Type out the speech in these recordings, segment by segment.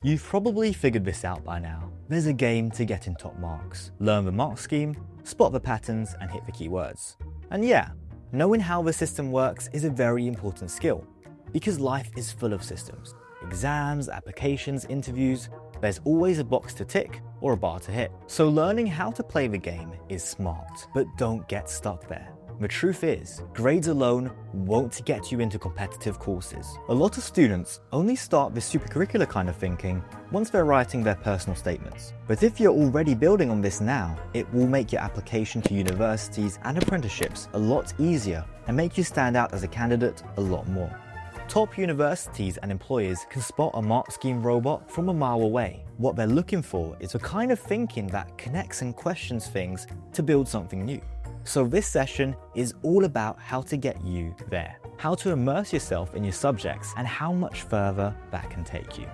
You've probably figured this out by now. There's a game to get in top marks. Learn the mark scheme, spot the patterns, and hit the keywords. And yeah, knowing how the system works is a very important skill, because life is full of systems. Exams, applications, interviews, there's always a box to tick or a bar to hit. So learning how to play the game is smart, but don't get stuck there. The truth is, grades alone won't get you into competitive courses. A lot of students only start this supercurricular kind of thinking once they're writing their personal statements. But if you're already building on this now, it will make your application to universities and apprenticeships a lot easier and make you stand out as a candidate a lot more. Top universities and employers can spot a mark scheme robot from a mile away. What they're looking for is the kind of thinking that connects and questions things to build something new. So this session is all about how to get you there, how to immerse yourself in your subjects, and how much further that can take you.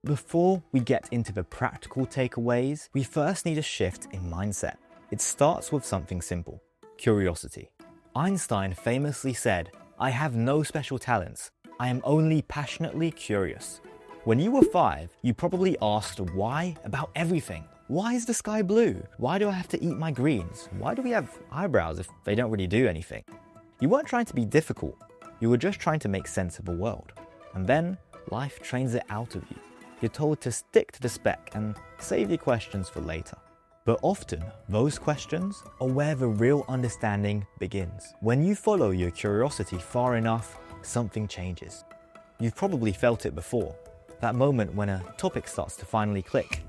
Before we get into the practical takeaways, we first need a shift in mindset. It starts with something simple: curiosity. Einstein famously said, "I have no special talents. I am only passionately curious." When you were 5, you probably asked why about everything. Why is the sky blue? Why do I have to eat my greens? Why do we have eyebrows if they don't really do anything? You weren't trying to be difficult. You were just trying to make sense of the world. And then life trains it out of you. You're told to stick to the spec and save your questions for later. But often, those questions are where the real understanding begins. When you follow your curiosity far enough, something changes. You've probably felt it before. That moment when a topic starts to finally click.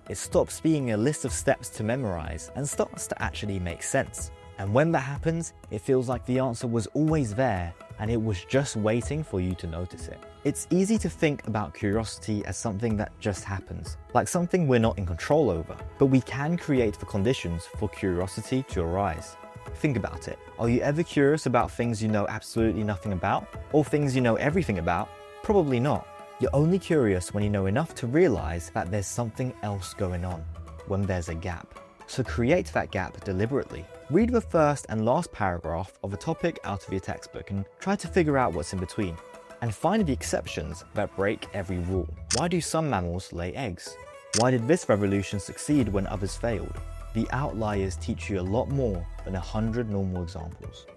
It stops being a list of steps to memorize and starts to actually make sense. And when that happens, it feels like the answer was always there and it was just waiting for you to notice it. It's easy to think about curiosity as something that just happens, like something we're not in control over, but we can create the conditions for curiosity to arise. Think about it. Are you ever curious about things you know absolutely nothing about? Or things you know everything about? Probably not. You're only curious when you know enough to realize that there's something else going on, when there's a gap. So create that gap deliberately. Read the first and last paragraph of a topic out of your textbook and try to figure out what's in between. And find the exceptions that break every rule. Why do some mammals lay eggs? Why did this revolution succeed when others failed? The outliers teach you a lot more than 100 normal examples.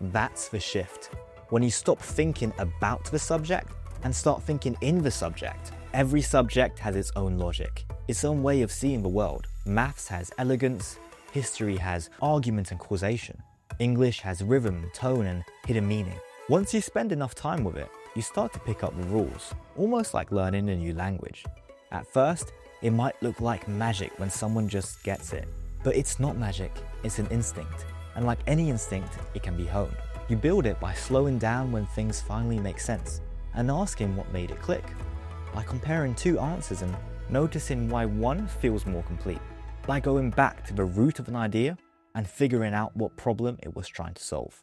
That's the shift. When you stop thinking about the subject and start thinking in the subject. Every subject has its own logic, its own way of seeing the world. Maths has elegance, history has argument and causation. English has rhythm, tone, and hidden meaning. Once you spend enough time with it, you start to pick up the rules, almost like learning a new language. At first, it might look like magic when someone just gets it. But it's not magic, it's an instinct. And like any instinct, it can be honed. You build it by slowing down when things finally make sense, and asking what made it click, by comparing two answers and noticing why one feels more complete, by going back to the root of an idea and figuring out what problem it was trying to solve.